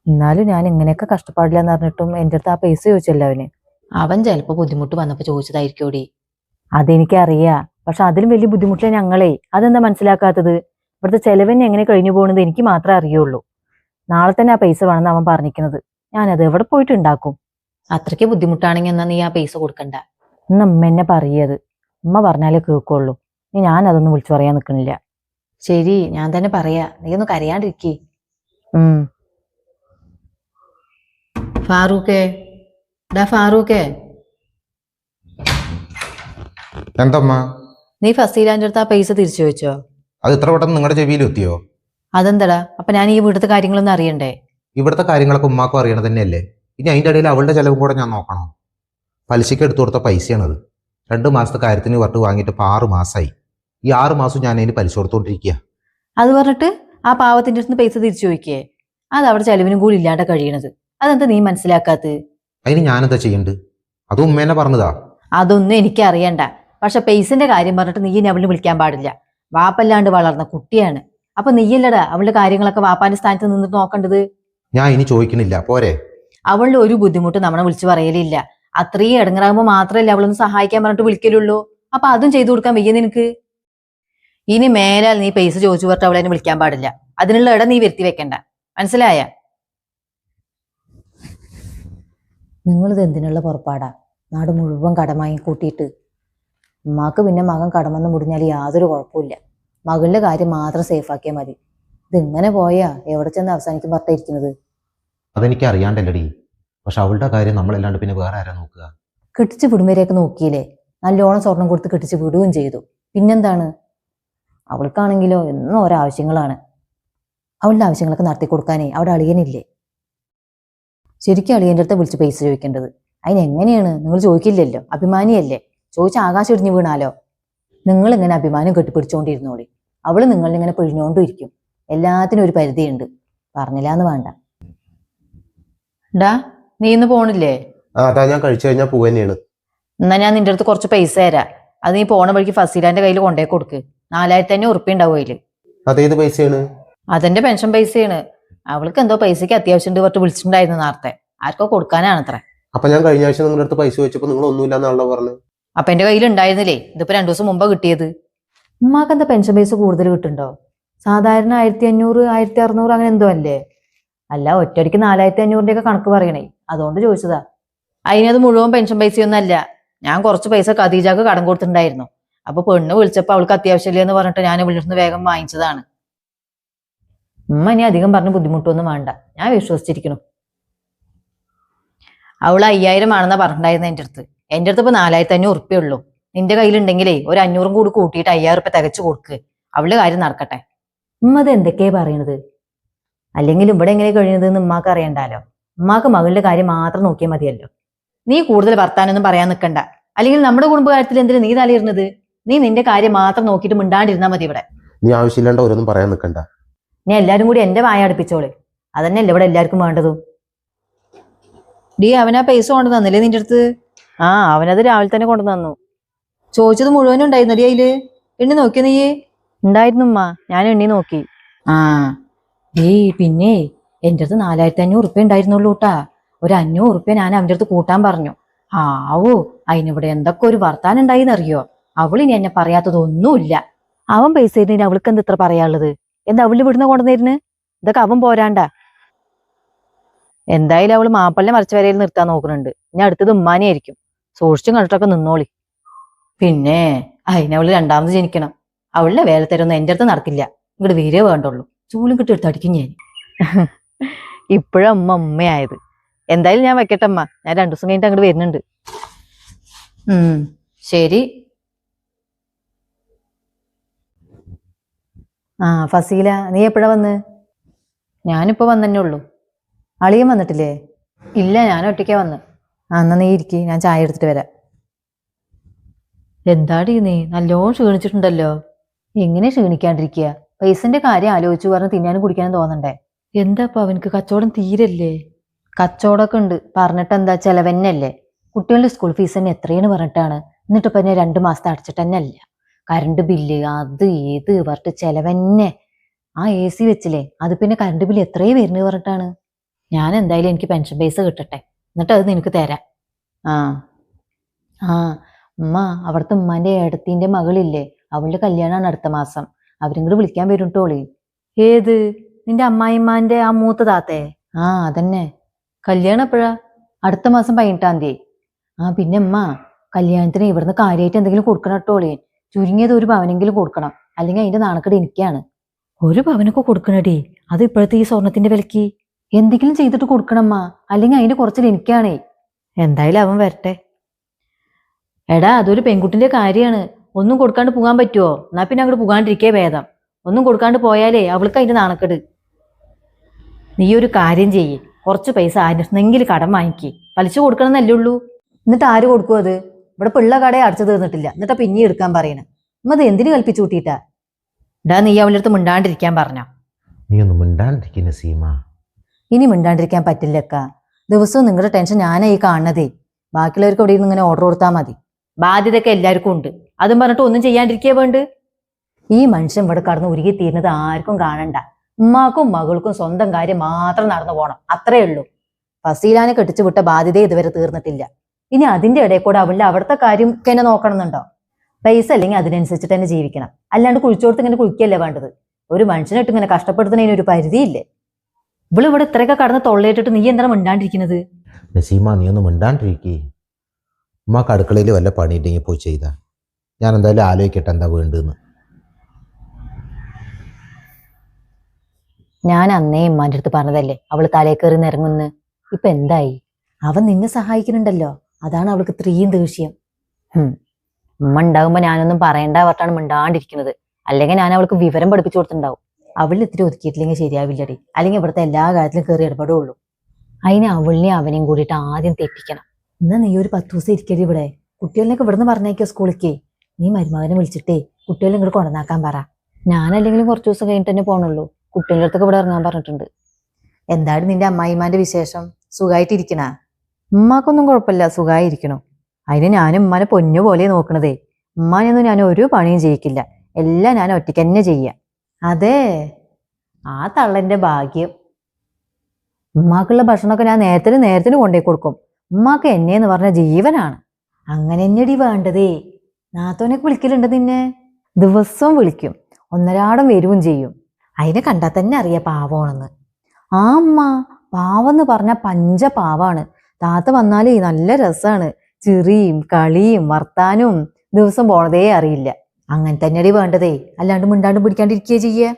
എന്നാലും ഞാൻ ഇങ്ങനെയൊക്കെ കഷ്ടപ്പാടില്ലാന്ന് പറഞ്ഞിട്ടും എൻ്റെ അടുത്ത് ആ പൈസ ചോദിച്ചല്ലോ അവന്. അവൻ ചിലപ്പോ ബുദ്ധിമുട്ട് വന്നപ്പോ ചോദിച്ചതായിരിക്കോടി. അതെനിക്കറിയാ, പക്ഷെ അതിലും വലിയ ബുദ്ധിമുട്ടില്ല ഞങ്ങളെ. അതെന്താ മനസ്സിലാക്കാത്തത്? ഇവിടുത്തെ ചെലവിന് എങ്ങനെ കഴിഞ്ഞു പോകുന്നത് എനിക്ക് മാത്രമേ അറിയുള്ളൂ. നാളെ തന്നെ ആ പൈസ വേണമെന്ന് അവൻ പറഞ്ഞിരിക്കുന്നത്. ഞാനത് എവിടെ പോയിട്ട് ഉണ്ടാക്കും? അത്രയ്ക്ക് ബുദ്ധിമുട്ടാണെങ്കിൽ എന്നാ നീ ആ പൈസ കൊടുക്കണ്ട. ഇന്ന് അമ്മ എന്നെ പറയത്. ഉമ്മ പറഞ്ഞാലേ കേൾക്കുള്ളൂ. ഞാൻ അതൊന്നും വിളിച്ചു പറയാൻ നിൽക്കണില്ല. ശരി, ഞാൻ തന്നെ പറയാ, നീ ഒന്ന് കരയാണ്ടിരിക്കേ. ഫാറൂഖേ, ഫാറൂഖേ, എന്തമ്മ? നീ ഫസീലാന്റെ അടുത്ത് ആ പൈസ തിരിച്ചു വെച്ചോ? അത് ഇത്ര പെട്ടെന്ന് നിങ്ങളുടെ ചെവിയിൽ എത്തിയോ? അതെന്താടാ? അപ്പൊ ഞാൻ ഈ വീട്ടിലത്തെ കാര്യങ്ങളൊന്നും അറിയണ്ടേ? ഇവിടുത്തെ കാര്യങ്ങളൊക്കെ ഉമ്മാക്കും അറിയണത് തന്നെയല്ലേ. ഇനി അതിൻ്റെ ഇടയിൽ അവളുടെ ചെലവും കൂടെ ഞാൻ നോക്കണോ? പലിശയ്ക്ക് എടുത്തു കൊടുത്ത പൈസയാണത്. 2 മാസത്തെ കാര്യത്തിന് വട്ട് വാങ്ങിയിട്ട് ഇപ്പോൾ 6 മാസമായി. ഈ 6 മാസം ഞാൻ അതിന് പലിശ കൊടുത്തോണ്ടിരിക്കുക. അത് പറഞ്ഞിട്ട് ആ പാവത്തിന്റെ അടുത്ത് പൈസ തിരിച്ചു ചോദിക്കേ? അത് അവിടെ ചെലവിനും കൂടി ഇല്ലാണ്ട് കഴിയണത്. അതെന്താ നീ മനസ്സിലാക്കാത്തത്? അതിന് ഞാനെന്താ ചെയ്യണ്ട്? അതും ഉമ്മേനെ പറഞ്ഞതാ. അതൊന്നും എനിക്ക് അറിയണ്ട. പക്ഷെ പൈസന്റെ കാര്യം പറഞ്ഞിട്ട് നീ അവളിനെ വിളിക്കാൻ പാടില്ല. വാപ്പല്ലാണ്ട് വളർന്ന കുട്ടിയാണ്. അപ്പൊ നീയല്ലടാ അവളുടെ കാര്യങ്ങളൊക്കെ വാപ്പാന്റെ സ്ഥാനത്ത് നിന്നിട്ട് നോക്കേണ്ടത്. ഞാൻ ഇനി ചോദിക്കണില്ല, പോരെ? അവളുടെ ഒരു ബുദ്ധിമുട്ട് നമ്മളെ വിളിച്ചു പറയലില്ല. അത്രയും ഇടങ്ങറാകുമ്പോ മാത്രമല്ല അവളൊന്ന് സഹായിക്കാൻ പറഞ്ഞിട്ട് വിളിക്കലുള്ളൂ. അപ്പൊ അതും ചെയ്തു കൊടുക്കാൻ വയ്യ നിനക്ക്? ഇനി മേലാൽ നീ പൈസ ചോദിച്ചു പറഞ്ഞിട്ട് അവളെ വിളിക്കാൻ പാടില്ല. അതിനുള്ള ഇടം നീ വരുത്തി വെക്കണ്ട, മനസ്സിലായ? നിങ്ങളിത് എന്തിനുള്ള പുറപ്പാടാ? നാട് മുഴുവൻ കടമായി കൂട്ടിയിട്ട്. ഉമ്മാക്ക് പിന്നെ മകൻ കടമെന്ന് മുടിഞ്ഞാൽ യാതൊരു കുഴപ്പമില്ല. മകളുടെ കാര്യം മാത്രം സേഫാക്കിയാൽ മതി. ഇതിങ്ങനെ പോയാ എവിടെ ചെന്ന് അവസാനിക്കും പറഞ്ഞിരിക്കുന്നത്? അതെനിക്ക് അറിയാണ്ടല്ലടി. പക്ഷെ അവളുടെ കാര്യം നമ്മളല്ലാണ്ട് പിന്നെ വേറെ ആരാ നോക്കുക? കെട്ടിച്ച് വിടുമ്പരേക്ക് നോക്കിയില്ലേ? നല്ലോണം സ്വർണം കൊടുത്ത് കെട്ടിച്ച് വിടുകയും ചെയ്തു. പിന്നെന്താണ്? അവൾക്കാണെങ്കിലോ എന്നും ഓരോ ആവശ്യങ്ങളാണ്. അവളുടെ ആവശ്യങ്ങളൊക്കെ നടത്തി കൊടുക്കാനേ അവിടെ അളിയനില്ലേ? ശരിക്കും അളിയൻ്റെ അടുത്ത് വിളിച്ച് പൈസ ചോദിക്കേണ്ടത്. അതിനെങ്ങനെയാണ്? നിങ്ങൾ ചോദിക്കില്ലല്ലോ, അഭിമാനിയല്ലേ. ചോദിച്ച ആകാശം ഇടിഞ്ഞു വീണാലോ? നിങ്ങൾ ഇങ്ങനെ അഭിമാനം കെട്ടിപ്പിടിച്ചോണ്ടിരുന്നോളി. അവള് നിങ്ങളിങ്ങനെ പിഴിഞ്ഞോണ്ടും ഇരിക്കും. എല്ലാത്തിനും ഒരു പരിധിയുണ്ട്. പറഞ്ഞില്ലാന്ന് വേണ്ട. ഡാ, നീ ഇന്ന് പോണില്ലേ? അതാ, ഞാൻ കഴിച്ചു കഴിഞ്ഞാൽ പോവുക തന്നെയാണ്. എന്നാ ഞാൻ നിന്റെ അടുത്ത് കുറച്ച് പൈസ തരാം. അത് നീ പോണ വഴിക്ക് ഫസീലാന്റെ കയ്യിൽ കൊണ്ടേ കൊടുക്ക്. 4500 ഉറുപ്പ്യ ഉണ്ടാവും അതില്. അതേത് പൈസയാണ്? അതെന്റെ പെൻഷൻ പൈസയാണ്. അവൾക്ക് എന്തോ പൈസക്ക് അത്യാവശ്യം ഉണ്ട് പറഞ്ഞിട്ട് വിളിച്ചിട്ടുണ്ടായിരുന്നു നേരത്തെ. ആർക്കോ കൊടുക്കാനാണത്രേ. അപ്പൊ ഞാൻ കഴിഞ്ഞ ആഴ്ച നിങ്ങളുടെ അടുത്ത് പൈസ വെച്ചപ്പോ നിങ്ങൾ ഒന്നുമില്ലാന്നാണല്ലോ പറഞ്ഞു. അപ്പൊ എന്റെ കയ്യിൽ ഉണ്ടായിരുന്നില്ലേ? ഇതിപ്പോ 2 ദിവസം മുമ്പ് കിട്ടിയത്. ഉമ്മാക്ക് എന്താ പെൻഷൻ പൈസ കൂടുതൽ കിട്ടുന്നുണ്ടോ? സാധാരണ 1500 1600 അങ്ങനെ എന്തോ അല്ലേ? അല്ല, ഒറ്റയടിക്ക് 4500 ഒക്കെ കണക്ക് പറയണേ, അതുകൊണ്ട് ചോദിച്ചതാ. അതിനത് മുഴുവൻ പെൻഷൻ പൈസയൊന്നും അല്ല. ഞാൻ കുറച്ച് പൈസ ഖദീജക്ക് കടം കൊടുത്തിട്ടുണ്ടായിരുന്നു. അപ്പൊ പെണ്ണ് വിളിച്ചപ്പോ അവൾക്ക് അത്യാവശ്യമില്ലെന്ന് പറഞ്ഞിട്ട് ഞാൻ ഇവിടുന്ന് വേഗം വാങ്ങിച്ചതാണ്. ഉമ്മ ഇനി അധികം പറഞ്ഞ് ബുദ്ധിമുട്ടൊന്നും വേണ്ട, ഞാൻ വിശ്വസിച്ചിരിക്കുന്നു. അവള് 5000 ആണെന്നാ പറഞ്ഞിട്ടുണ്ടായിരുന്നു എൻ്റെ അടുത്ത് ഇപ്പൊ 4500 ഉറുപ്പ്യ ഉള്ളൂ. നിന്റെ കയ്യിലുണ്ടെങ്കിലേ ഒരു 500 കൂടി കൂട്ടിയിട്ട് 5000 ഉറുപ്പ്യ തികച്ചു കൊടുക്ക്. അവളുടെ കാര്യം നടക്കട്ടെ. ഉമ്മ അത് എന്തൊക്കെയാ പറയണത്? അല്ലെങ്കിൽ ഇവിടെ എങ്ങനെ കഴിയുന്നത് എന്ന് ഉമ്മാക്ക് അറിയണ്ടാലോ. ഉമ്മാക്ക് മകളുടെ കാര്യം മാത്രം നോക്കിയാൽ മതിയല്ലോ. നീ കൂടുതൽ വർത്താനൊന്നും പറയാൻ നിൽക്കണ്ട. അല്ലെങ്കിൽ നമ്മുടെ കുടുംബകാര്യത്തിൽ എന്തിനു നീ തലയിരുന്നത്? നീ നിന്റെ കാര്യം മാത്രം നോക്കിയിട്ട് മിണ്ടാണ്ടിരുന്നാ മതി ഇവിടെ. നീ ആവശ്യമില്ലാണ്ട് ഓരോന്നും പറയാൻ നിൽക്കണ്ട. ഞാൻ എല്ലാരും കൂടി എന്റെ വായ അടുപ്പിച്ചോളെ. അതന്നെയല്ലേ ഇവിടെ എല്ലാവർക്കും വേണ്ടതും. ഡീ, അവനാ പൈസ കൊണ്ടു തന്നില്ലേ നിന്റെ അടുത്ത്? ആ, അവനത് രാവിലെ തന്നെ കൊണ്ടു തന്നു. ചോദിച്ചത് മുഴുവനും ഉണ്ടായിരുന്നടി അതില്? എണ്ണി നോക്കിയോ നീ? ഉണ്ടായിരുന്നു ഉമ്മ, ഞാൻ എണ്ണി നോക്കി. ആ പിന്നെ എൻ്റെ അടുത്ത് 4500 ഉറുപ്പ്യ ഉണ്ടായിരുന്നുള്ളൂ കേട്ടാ. ഒരു 500 ഉറുപ്പ്യ ഞാൻ അവൻ്റെ അടുത്ത് കൂട്ടാൻ പറഞ്ഞു. ആവോ, അതിനിവിടെ എന്തൊക്കെ ഒരു വർത്താനം ഉണ്ടായിന്നറിയോ? അവളിനി എന്നെ പറയാത്തതൊന്നുമില്ല. അവൻ പൈസ തരുന്നതിന് അവൾക്ക് എന്താ ഇത്ര പറയാനുള്ളത്? എന്താ അവള് ഇവിടുന്ന് കൊണ്ടുവന്നിരുന്ന്? ഇതൊക്കെ അവൻ പോരാണ്ട. എന്തായാലും അവള് മാപ്പള്ളിനെ മറിച്ച് വരയിൽ നിർത്താൻ നോക്കുന്നുണ്ട്. ഞാൻ അടുത്തത് ഉമ്മാനെയായിരിക്കും. സൂക്ഷിച്ചും കണ്ടിട്ടൊക്കെ നിന്നോളി. പിന്നെ അതിനവള് രണ്ടാമത് ജനിക്കണം. അവളുടെ വേലത്തരൊന്നും എൻ്റെ അടുത്ത് നടക്കില്ല. ഇങ്ങോട്ട് വീരേ വേണ്ടുള്ളൂ. ചൂലും കിട്ടി എടുത്ത് അടിക്കും ഞാൻ. ഇപ്പോഴും ഉമ്മയായത്. എന്തായാലും ഞാൻ വെക്കട്ടെ അമ്മ, ഞാൻ 2 ദിവസം കഴിഞ്ഞിട്ട് അങ്ങോട്ട് വരുന്നുണ്ട്. ശരി. ഫസീല, നീ എപ്പോഴാ വന്ന്? ഞാനിപ്പോ വന്നെ ഉള്ളൂ. അളിയൻ വന്നിട്ടില്ലേ? ഇല്ല, ഞാൻ ഒറ്റയ്ക്കാ വന്ന്. എന്നാ നീ ഇരിക്കി, ഞാൻ ചായ എടുത്തിട്ട് വരാം. എന്താടി നീ നല്ലോണം ക്ഷീണിച്ചിട്ടുണ്ടല്ലോ. എങ്ങനെ ക്ഷീണിക്കാണ്ടിരിക്കുക? പൈസന്റെ കാര്യം ആലോചിച്ചു പറഞ്ഞ് തിന്നാനും കുടിക്കാനും തോന്നണ്ടേ? എന്താപ്പ അവനക്ക് കച്ചവടം തീരല്ലേ? കച്ചവടമൊക്കെ ഉണ്ട്, പറഞ്ഞിട്ട് എന്താ, ചെലവന്നല്ലേ. കുട്ടികളുടെ സ്കൂൾ ഫീസ് തന്നെ എത്രയാണ് പറഞ്ഞിട്ടാണ്. എന്നിട്ടിപ്പോ എന്നെ 2 മാസത്തെ അടച്ചിട്ട് തന്നെ അല്ല. കറണ്ട് ബില്ല് അത് ഏത് പറഞ്ഞിട്ട് ചെലവന്നെ. ആ AC വെച്ചില്ലേ, അത് പിന്നെ കറണ്ട് ബില്ല് എത്രയും വരുന്നത് പറഞ്ഞിട്ടാണ്. ഞാൻ എന്തായാലും എനിക്ക് പെൻഷൻ പൈസ കിട്ടട്ടെ, എന്നിട്ട് അത് നിനക്ക് തരാം. ആ ആ ഉമ്മ, അവിടുത്തെ ഉമ്മാന്റെ ഏടത്തിന്റെ മകളില്ലേ, അവളുടെ കല്യാണമാണ് അടുത്ത മാസം. അവരും കൂടെ വിളിക്കാൻ വരും ടോളി. ഏത്? നിന്റെ അമ്മായിമ്മാന്റെ ആ മൂത്ത താത്തേ? ആ അതന്നെ. കല്യാണം എപ്പോഴാ? അടുത്ത മാസം 18-ാം തീയതി. ആ പിന്നെ ഉമ്മ, കല്യാണത്തിന് ഇവിടുന്ന് കാര്യമായിട്ട് എന്തെങ്കിലും കൊടുക്കണം ടോളി. ചുരുങ്ങിയത് ഒരു പവനെങ്കിലും കൊടുക്കണം, അല്ലെങ്കിൽ അതിന്റെ നാണക്കേട് എനിക്കാണ്. ഒരു പവനൊക്കെ കൊടുക്കണടി, അത് ഇപ്പോഴത്തെ ഈ സ്വർണത്തിന്റെ വിലക്ക്. എന്തെങ്കിലും ചെയ്തിട്ട് കൊടുക്കണമ്മ, അല്ലെങ്കിൽ അതിന്റെ കുറച്ചിൽ എനിക്കാണേ. എന്തായാലും അവൻ വരട്ടെ. എടാ, അതൊരു പെൺകുട്ടിന്റെ കാര്യമാണ്. ഒന്നും കൊടുക്കാണ്ട് പോകാൻ പറ്റുമോ? എന്നാ പിന്നെ അങ്ങോട്ട് പോകാണ്ടിരിക്കേ ഭേദം. ഒന്നും കൊടുക്കാണ്ട് പോയാലേ അവൾക്ക് അതിന്റെ നാണക്കേട്. നീ ഒരു കാര്യം ചെയ്യ്, കുറച്ച് പൈസ ആരെങ്കിലും കടം വാങ്ങിക്ക്, പലിശ കൊടുക്കണമെന്നല്ലേ ഉള്ളൂ. എന്നിട്ട് ആര് കൊടുക്കും അത്? ഇവിടെ പിള്ള കടയെ അടച്ചു തീർന്നിട്ടില്ല, എന്നിട്ടാ പിന്നെ എടുക്കാൻ പറയണേ. അമ്മ അത് എന്തിനു കൽപ്പിച്ചു കൂട്ടിയിട്ടാ? ഡാ, നീ അവളുടെ അടുത്ത് മിണ്ടാണ്ടിരിക്കാൻ പറഞ്ഞോ? നീ ഒന്ന് മിണ്ടാണ്ടിരിക്കുന്ന സീമ. ഇനി മിണ്ടാണ്ടിരിക്കാൻ പറ്റില്ലക്ക. ദിവസവും നിങ്ങളുടെ ടെൻഷൻ ഞാനായി കാണുന്നതേ. ബാക്കിയുള്ളവർക്ക് ഇവിടെ നിന്ന് ഇങ്ങനെ ഓർഡർ കൊടുത്താൽ മതി. ബാധ്യതയൊക്കെ എല്ലാവർക്കും ഉണ്ട്, അതും പറഞ്ഞിട്ട് ഒന്നും ചെയ്യാണ്ടിരിക്കേ വേണ്ട. ഈ മനുഷ്യൻ ഇവിടെ കടന്ന് ഉരുകി തീരുന്നത് ആർക്കും കാണണ്ട. ഉമ്മാക്കും മകൾക്കും സ്വന്തം കാര്യം മാത്രം നടന്നു പോണം, അത്രേ ഉള്ളൂ. ഫസീലാനെ കെട്ടിച്ചു വിട്ട ബാധ്യത ഇതുവരെ തീർന്നിട്ടില്ല. ഇനി അതിന്റെ ഇടയിൽ കൂടെ അവളുടെ അവിടുത്തെ കാര്യം തന്നെ നോക്കണമെന്നുണ്ടോ? പൈസ അല്ലെങ്കിൽ അതിനനുസരിച്ചിട്ട് തന്നെ ജീവിക്കണം, അല്ലാണ്ട് കുഴിച്ചോടത്ത് ഇങ്ങനെ കുഴിക്കല്ലേ വേണ്ടത്. ഒരു മനുഷ്യനായിട്ട് ഇങ്ങനെ കഷ്ടപ്പെടുത്തുന്നതിന് ഒരു പരിധിയില്ലേ. ഇവിടെ ഇത്രയൊക്കെ കടന്ന് തൊള്ളയിട്ടിട്ട് നീ എന്താണ് മിണ്ടാണ്ടിരിക്കുന്നത്? നസീമ, നീ ഒന്ന് മിണ്ടാണ്ടിരിക്കേ. ഉമ്മാക്ക് അടുക്കളയിൽ വല്ല പണിയിട്ടുണ്ടെങ്കിൽ പോയി ചെയ്താ. ഞാൻ എന്തായാലും ആലോചിക്കട്ടെ എന്താ വേണ്ടെന്ന്. ഞാൻ അന്നേ ഉമ്മാന്റെ അടുത്ത് പറഞ്ഞതല്ലേ അവള് തലേ കയറി നിറങ്ങുന്ന്. ഇപ്പൊ എന്തായി? അവൻ നിന്നെ സഹായിക്കുന്നുണ്ടല്ലോ, അതാണ് അവൾക്ക് ഇത്രയും ദേഷ്യം. ഉമ്മ ഉണ്ടാകുമ്പോ ഞാനൊന്നും പറയണ്ട പറഞ്ഞാണ് മിണ്ടാണ്ടിരിക്കുന്നത്. അല്ലെങ്കിൽ ഞാൻ അവൾക്ക് വിവരം പഠിപ്പിച്ചു കൊടുത്തിട്ടുണ്ടാവും. അവളിൽ ഇത്തിരി ഒതുക്കിയിട്ടില്ലെങ്കിൽ ശരിയാവില്ലടി, അല്ലെങ്കിൽ ഇവിടുത്തെ എല്ലാ കാര്യത്തിലും കയറി ഇടപെടുള്ളൂ. അതിന് അവളിനെയും അവനെയും കൂടിയിട്ട് ആദ്യം തെറ്റിക്കണം. എന്നാ നീ ഒരു 10 ദിവസം ഇരിക്കരുത് ഇവിടെ. കുട്ടികളിലേക്ക് ഇവിടുന്ന് പറഞ്ഞേക്കോ സ്കൂളിലേക്ക്. നീ മരുമകനെ വിളിച്ചിട്ടേ കുട്ടികളെ ഇങ്ങോട്ട് കൊണ്ടുവന്നാക്കാൻ പറ. ഞാനല്ലെങ്കിലും കുറച്ച് ദിവസം കഴിഞ്ഞിട്ട് തന്നെ പോണുള്ളൂ. കുട്ടികളുടെ അടുത്തൊക്കെ ഇവിടെ ഇറങ്ങാൻ പറഞ്ഞിട്ടുണ്ട്. എന്താണ് നിന്റെ അമ്മായിമാന്റെ വിശേഷം? സുഖമായിട്ടിരിക്കണ? ഉമ്മാക്കൊന്നും കുഴപ്പമില്ല, സുഖമായിരിക്കണു. അതിന് ഞാനും ഉമ്മാനെ പൊന്നു പോലെ നോക്കണതേ. ഉമ്മാനൊന്നും ഞാൻ ഒരു പണിയും ചെയ്യിക്കില്ല, എല്ലാം ഞാൻ ഒറ്റയ്ക്ക് തന്നെ ചെയ്യാം. അതെ, ആ തള്ളന്റെ ഭാഗ്യം. ഉമ്മാക്കുള്ള ഭക്ഷണമൊക്കെ ഞാൻ നേരത്തിന് കൊണ്ടുപോയി കൊടുക്കും. ഉമ്മാക്ക് എന്നെന്ന് പറഞ്ഞ ജീവനാണ്. അങ്ങനെ തന്നെയടി വേണ്ടതേ. നാത്തോനൊക്കെ വിളിക്കലുണ്ട് നിന്നെ? ദിവസവും വിളിക്കും, ഒന്നരാടം വരികയും ചെയ്യും. അതിനെ കണ്ടാൽ തന്നെ അറിയാം പാവമാണെന്ന്. ആ അമ്മ, പാവെന്ന് പറഞ്ഞ പഞ്ചപാവാണ്. താത്ത വന്നാലേ നല്ല രസാണ്, ചിറിയും കളിയും വർത്താനവും. ദിവസം പോണതേ അറിയില്ല. അങ്ങനെ തന്നെയടി വേണ്ടതേ, അല്ലാണ്ട് മിണ്ടാണ്ട് പിടിക്കാണ്ടിരിക്കുകയെ ചെയ്യേ.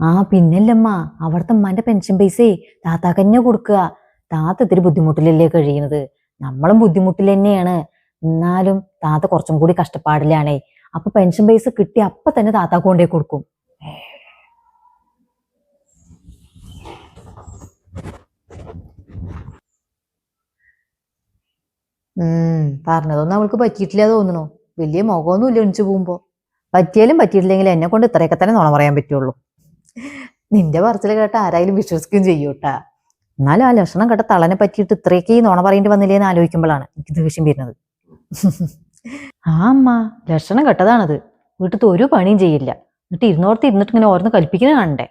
ആ പിന്നല്ലമ്മ, അവിടുത്തെ ഉമ്മാന്റെ പെൻഷൻ പൈസയെ താത്താക്ക് തന്നെ കൊടുക്കുക. താത്ത ഇത്തിരി ബുദ്ധിമുട്ടിലല്ലേ കഴിയുന്നത്, നമ്മളും ബുദ്ധിമുട്ടിൽ തന്നെയാണ്. എന്നാലും താത്ത കുറച്ചും കൂടി കഷ്ടപ്പാടിലാണേ. അപ്പൊ പെൻഷൻ പൈസ കിട്ടി അപ്പൊ തന്നെ താത്താക്ക് കൊണ്ടേ കൊടുക്കും. പറഞ്ഞതൊന്നും അവൾക്ക് പറ്റിയിട്ടില്ല തോന്നണു. വലിയ മുഖമൊന്നും ഇല്ല എണിച്ചു പോകുമ്പോ. പറ്റിയാലും പറ്റിയിട്ടില്ലെങ്കിൽ എന്നെ കൊണ്ട് ഇത്രയൊക്കെ തന്നെ നുണ പറയാൻ പറ്റുള്ളൂ. നിന്റെ പറച്ചിൽ കേട്ട ആരായാലും വിശ്വസിക്കുകയും ചെയ്യൂട്ടാ. എന്നാലും ആ ലക്ഷണം കേട്ട തളനെ പറ്റിയിട്ട് ഇത്രയൊക്കെ ഈ നുണ പറയേണ്ടി വന്നില്ലേന്ന് ആലോചിക്കുമ്പോഴാണ് എനിക്ക് ദേഷ്യം വരുന്നത്. ആ അമ്മ, ലക്ഷണം കെട്ടതാണത്. വീട്ടിലത്തെ ഒരു പണിയും ചെയ്യില്ല, എന്നിട്ട് ഇരുന്നിട്ട് ഇങ്ങനെ ഓരോന്ന് കൽപ്പിക്കുന്നത് കാണണ്ടേ.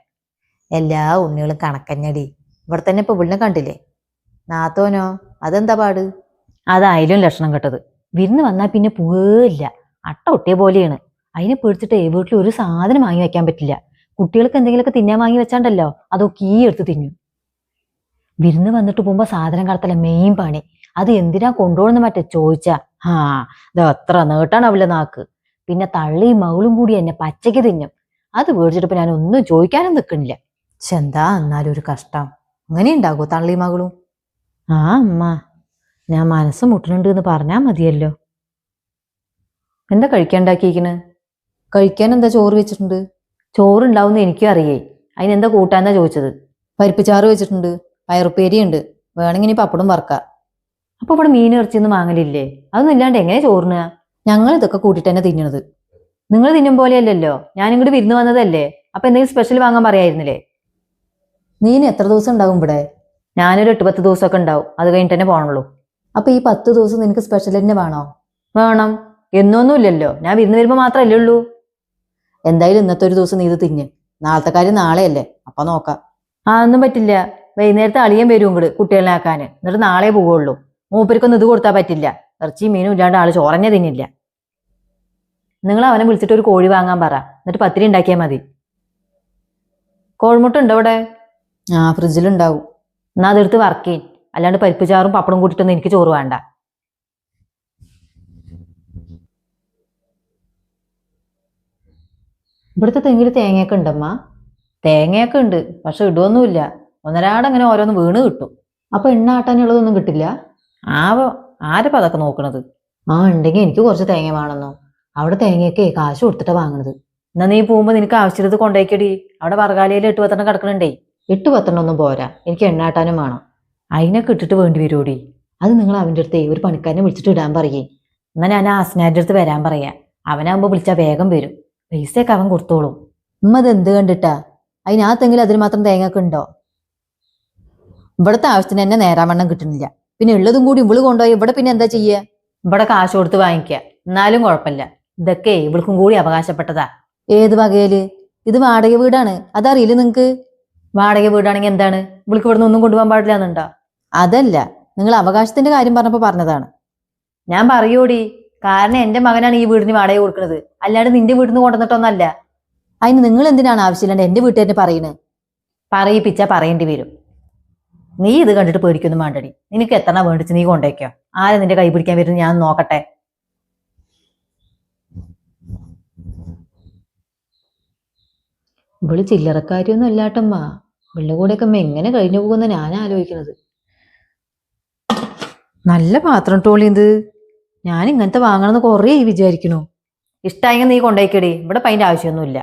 എല്ലാ ഉണ്ണികളും കണക്കഞ്ഞടി. ഇവിടെ തന്നെ ഇപ്പൊ വിളിനെ കണ്ടില്ലേ. നാത്തോനോ, അതെന്താ പാട്? അതായാലും ലക്ഷണം കെട്ടത്. വിരുന്ന് വന്നാൽ പിന്നെ പോവില്ല, അട്ട ഒട്ടിയ പോലെയാണ്. അതിനെ പേടിച്ചിട്ട് വീട്ടിൽ ഒരു സാധനം വാങ്ങി വെക്കാൻ പറ്റില്ല. കുട്ടികൾക്ക് എന്തെങ്കിലുമൊക്കെ തിന്നാൻ വാങ്ങി വെച്ചാണ്ടല്ലോ അതൊക്കെ ഈ എടുത്ത് തിന്നു. വിരുന്ന് വന്നിട്ട് പോകുമ്പോ സാധനം കടത്തല മെയിൻ പണി. അത് എന്തിനാ കൊണ്ടുപോകുന്ന മറ്റേ ചോദിച്ചാ ഇത് അത്ര നീട്ടാണ് അവളുടെ നാക്ക്. പിന്നെ തള്ളിയും മകളും കൂടി എന്നെ പച്ചയ്ക്ക് തിന്നും. അത് പേടിച്ചിട്ടിപ്പോ ഞാൻ ഒന്നും ചോദിക്കാനും നിൽക്കണില്ല. എന്താ എന്നാലും ഒരു കഷ്ടം. അങ്ങനെ ഉണ്ടാകൂ തള്ളിയും മകളും? ആ അമ്മ, ഞാൻ മനസ്സ് മുട്ടുന്നുണ്ട് എന്ന് പറഞ്ഞാ മതിയല്ലോ. എന്താ കഴിക്കാണ്ടാക്കിയിരിക്കണ്? കഴിക്കാൻ എന്താ ചോറ് വെച്ചിട്ടുണ്ട്. ചോറുണ്ടാവുന്ന എനിക്കും അറിയേ, അതിനെന്താ കൂട്ടാന്നാ ചോദിച്ചത്. പരിപ്പിച്ചാറ് വെച്ചിട്ടുണ്ട്, പയറുപ്പേരിയുണ്ട്, വേണമെങ്കിൽ ഇനി പപ്പടും വറക്കാം. അപ്പൊ ഇവിടെ മീൻ ഇറച്ചിയൊന്നും വാങ്ങലില്ലേ? അതൊന്നും ഇല്ലാണ്ട് എങ്ങനെ ചോറിനുക? ഞങ്ങൾ ഇതൊക്കെ കൂട്ടിട്ട് തന്നെ തിന്നണത്. നിങ്ങൾ തിന്നും പോലെയല്ലല്ലോ, ഞാൻ ഇങ്ങോട്ട് വിരുന്ന് വന്നതല്ലേ. അപ്പൊ എന്തെങ്കിലും സ്പെഷ്യൽ വാങ്ങാൻ പറയായിരുന്നില്ലേ? മീൻ എത്ര ദിവസം ഉണ്ടാവും ഇവിടെ? ഞാനൊരു 8-10 ദിവസമൊക്കെ ഉണ്ടാവും, അത് കഴിഞ്ഞിട്ട് തന്നെ പോകണുള്ളൂ. അപ്പൊ ഈ 10 ദിവസം നിനക്ക് സ്പെഷ്യൽ തന്നെ വേണോ? വേണം, എന്നൊന്നും ഇല്ലല്ലോ, ഞാൻ വിരുന്ന് വരുമ്പോ മാത്രമല്ലേ ഉള്ളൂ. എന്തായാലും ഇന്നത്തെ ഒരു ദിവസം നീ ഇത് തിന്ന്, നാളത്തെ കാര്യം നാളെയല്ലേ, അപ്പൊ നോക്കാം. ഒന്നും പറ്റില്ല, വൈകുന്നേരത്തെ അളിയൻ വരും ഇങ്ങോട്ട് കുട്ടികളെ ആക്കാന്. എന്നിട്ട് നാളെ പോവുള്ളൂ. മൂപ്പർക്കൊന്നും ഇത് കൊടുത്താൽ പറ്റില്ല. ഇറച്ചി മീനും ഇല്ലാണ്ട് ആള് ചോറഞ്ഞ തിന്നില്ല. നിങ്ങൾ അവനെ വിളിച്ചിട്ട് ഒരു കോഴി വാങ്ങാൻ പറ. എന്നിട്ട് പത്തിരി ഉണ്ടാക്കിയാൽ മതി. കോഴിമുട്ട ഉണ്ടോ ഇവിടെ? ആ, ഫ്രിഡ്ജിലുണ്ടാവും. എന്നാ അതെടുത്ത് വറക്കേ. അല്ലാണ്ട് പരിപ്പ് ചാറും പപ്പടും കൂട്ടിട്ടൊന്നും എനിക്ക് ചോറ് വേണ്ട. ഇവിടുത്തെ തെങ്ങിൽ തേങ്ങയൊക്കെ ഉണ്ടമ്മ? തേങ്ങയൊക്കെ ഉണ്ട്, പക്ഷെ ഇടുവൊന്നുമില്ല. ഒന്നരാടങ്ങനെ ഓരോന്ന് വീണ് കിട്ടും. അപ്പൊ എണ്ണ ആട്ടാനുള്ളതൊന്നും കിട്ടില്ല? ആരപ്പ അതൊക്കെ നോക്കണത്? ആ, ഉണ്ടെങ്കിൽ എനിക്ക് കുറച്ച് തേങ്ങ വേണമെന്നോ. അവിടെ തേങ്ങയൊക്കെ കാശ് കൊടുത്തിട്ടാ വാങ്ങണത്. എന്നാ നീ പോകുമ്പോ നിനക്ക് ആവശ്യമുള്ളത് കൊണ്ടേക്കടി. അവിടെ വർഗാലയിൽ 8 10 കിടക്കണുണ്ടേ. 8 10 ഒന്നും പോരാ, എനിക്ക് എണ്ണ ആട്ടാനും വേണം. അതിനൊക്കെ ഇട്ടിട്ട് വേണ്ടി വരുമോടി? അത് നിങ്ങൾ അവൻ്റെ അടുത്തേ ഒരു പണിക്കാരനെ വിളിച്ചിട്ട് ഇടാൻ പറയേ. എന്നാ ഞാൻ ആ അസ്നാന്റെ അടുത്ത് വരാൻ പറയാ. അവനാകുമ്പോ വിളിച്ചാൽ വേഗം വരും. പൈസയൊക്കെ അവൻ കൊടുത്തോളും. ഉമ്മ അത് എന്ത് കണ്ടിട്ടാ? അതിനകത്തെങ്കിലും അതിന് മാത്രം തേങ്ങയൊക്കെ ഉണ്ടോ? ഇവിടുത്തെ ആവശ്യത്തിന് തന്നെ നേരാവണ്ണം കിട്ടുന്നില്ല. പിന്നെ ഉള്ളതും കൂടി ഇവള് കൊണ്ടുപോയി ഇവിടെ പിന്നെ എന്താ ചെയ്യുക? ഇവിടെ കാശ് കൊടുത്ത് വാങ്ങിക്കുക, എന്നാലും കുഴപ്പമില്ല. ഇതൊക്കെ ഇവൾക്കും കൂടി അവകാശപ്പെട്ടതാ. ഏത് വകയില്? ഇത് വാടക വീടാണ്, അതറിയില്ല നിങ്ങക്ക്? വാടക വീടാണെങ്കിൽ എന്താണ്? ഇവൾക്ക് ഇവിടെ നിന്ന് ഒന്നും കൊണ്ടുപോകാൻ പാടില്ല എന്നുണ്ടോ? അതല്ല, നിങ്ങൾ അവകാശത്തിന്റെ കാര്യം പറഞ്ഞപ്പോ പറഞ്ഞതാണ്. ഞാൻ പറയൂടി, കാരണം എന്റെ മകനാണ് ഈ വീടിന് വാടക കൊടുക്കുന്നത്, അല്ലാണ്ട് നിന്റെ വീട്ടിൽ നിന്ന് കൊണ്ടുവന്നിട്ടൊന്നല്ല. അതിന് നിങ്ങൾ എന്തിനാണ് ആവശ്യമില്ലാണ്ട് എന്റെ വീട്ടുകാരനെ പറയുന്നത്? പറയിപ്പിച്ചാ പറയേണ്ടി വരും. നീ ഇത് കണ്ടിട്ട് പേടിക്കൊന്നും വേണ്ടടി. നിനക്ക് എത്ര വേണ്ടിച്ച് നീ കൊണ്ടേക്കോ. ആരെ നിന്റെ കൈ പിടിക്കാൻ വരുന്നത് ഞാൻ നോക്കട്ടെ. ഇവള് ചില്ലറക്കാരിയൊന്നും അല്ലാട്ടമ്മ. ഇവളുടെ കൂടെയൊക്കെ എങ്ങനെ കഴിഞ്ഞു പോകുന്ന ഞാൻ ആലോചിക്കുന്നത്. നല്ല പാത്രം ടോളിയത്. ഞാൻ ഇങ്ങനത്തെ വാങ്ങണമെന്ന് കുറേ വിചാരിക്കണു. ഇഷ്ടമായെങ്കിൽ നീ കൊണ്ടേക്കടി, ഇവിടെ അതിന്റെ ആവശ്യമൊന്നുമില്ല.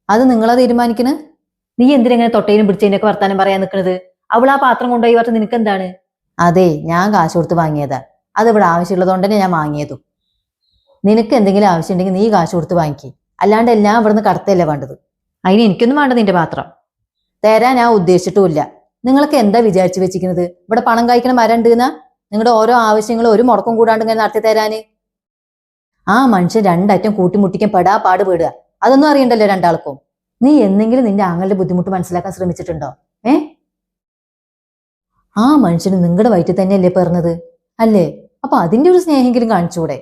അത് നിങ്ങളാ തീരുമാനിക്കണേ. നീ എന്തിനെങ്ങനെ തൊട്ടയിലും പിടിച്ചതിനൊക്കെ വർത്താനം പറയാൻ നിൽക്കുന്നത്? അവൾ ആ പാത്രം കൊണ്ടുപോയി പറഞ്ഞ നിനക്ക് എന്താണ്? അതെ, ഞാൻ കാശ് കൊടുത്ത് വാങ്ങിയതാ. അത് ഇവിടെ ആവശ്യമുള്ളതുകൊണ്ട് തന്നെ ഞാൻ വാങ്ങിയതും. നിനക്ക് എന്തെങ്കിലും ആവശ്യമുണ്ടെങ്കിൽ നീ കാശ് കൊടുത്ത് വാങ്ങിക്കി, അല്ലാണ്ട് എല്ലാം ഇവിടുന്ന് കടത്തല്ലേ വേണ്ടത്. അതിന് എനിക്കൊന്നും വേണ്ട നിന്റെ പാത്രം. തരാൻ ഞാൻ ഉദ്ദേശിച്ചിട്ടുമില്ല. നിങ്ങളൊക്കെ എന്താ വിചാരിച്ചു വെച്ചിരിക്കുന്നത്? ഇവിടെ പണം കഴിക്കണം വരണ്ട് എന്നാ? നിങ്ങളുടെ ഓരോ ആവശ്യങ്ങളും ഒരു മുടക്കം കൂടാണ്ട് ഇങ്ങനെ നടത്തി തരാന്? ആ മനുഷ്യൻ രണ്ടറ്റം കൂട്ടിമുട്ടിക്കാൻ പെടാ പാട് പെടുക. അതൊന്നും അറിയണ്ടല്ലോ രണ്ടാൾക്കും. നീ എന്തെങ്കിലും നിന്റെ ആങ്ങളുടെ ബുദ്ധിമുട്ട് മനസ്സിലാക്കാൻ ശ്രമിച്ചിട്ടുണ്ടോ? ആ മനുഷ്യന് നിങ്ങളുടെ വയറ്റിൽ തന്നെയല്ലേ പറഞ്ഞത് അല്ലേ? അപ്പൊ അതിന്റെ ഒരു സ്നേഹമെങ്കിലും കാണിച്ചൂടെ?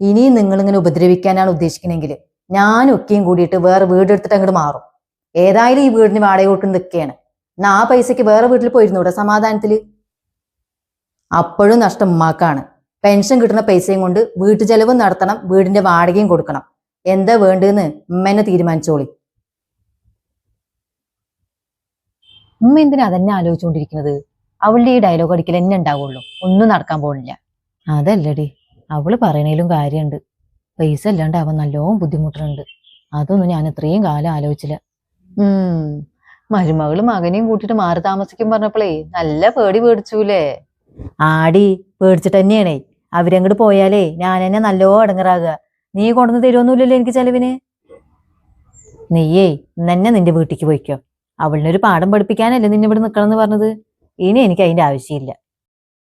ഇനിയും നിങ്ങളിങ്ങനെ ഉപദ്രവിക്കാനാണ് ഉദ്ദേശിക്കണമെങ്കിൽ ഞാനും ഒക്കെയും കൂടിയിട്ട് വേറെ വീടെടുത്തിട്ട് അങ്ങോട്ട് മാറും. ഏതായാലും ഈ വീടിന് വാടക കൊടുക്കുന്ന നിൽക്കുകയാണ്. എന്നാ ആ പൈസക്ക് വേറെ വീട്ടിൽ പോയിരുന്നൂടെ സമാധാനത്തില്? അപ്പോഴും നഷ്ടം ഉമ്മാക്കാണ്. പെൻഷൻ കിട്ടുന്ന പൈസയും കൊണ്ട് വീട്ടു ചെലവും നടത്തണം, വീടിന്റെ വാടകയും കൊടുക്കണം. എന്താ വേണ്ടെന്ന് ഉമ്മനെ തീരുമാനിച്ചോളി. ഉമ്മ എന്തിനാ അതന്നെ ആലോചിച്ചുകൊണ്ടിരിക്കുന്നത്? അവളുടെ ഈ ഡയലോഗ് അടിക്കൽ എന്നെ ഉണ്ടാവുള്ളൂ, ഒന്നും നടക്കാൻ പോകുന്നില്ല. അതല്ലടി, അവള് പറയണേലും കാര്യമുണ്ട്. പൈസ അല്ലാണ്ട് അവൻ നല്ലോണം ബുദ്ധിമുട്ടുന്നുണ്ട്. അതൊന്നും ഞാൻ ഇത്രയും കാലം ആലോചിച്ചില്ല. മരുമകള് മകനെയും കൂട്ടിട്ട് മാറി താമസിക്കും പറഞ്ഞപ്പോഴേ നല്ല പേടി പേടിച്ചൂലേ? ആടി, പേടിച്ചിട്ട് തന്നെയാണേ. അവരങ്ങോട്ട് പോയാലേ ഞാൻ എന്നെ നല്ലോ അടങ്ങറാകുക. നീ കൊണ്ടുവന്ന് തരുമൊന്നുമില്ലല്ലോ എനിക്ക് ചെലവിന്. നീയേ ഇന്നെ നിന്റെ വീട്ടിക്ക് പോയിക്കോ. അവളിനൊരു പാഠം പഠിപ്പിക്കാനല്ലേ നിന്നെ ഇവിടെ നിൽക്കണം എന്ന് പറഞ്ഞത്. ഇനി എനിക്ക് അതിന്റെ ആവശ്യമില്ല.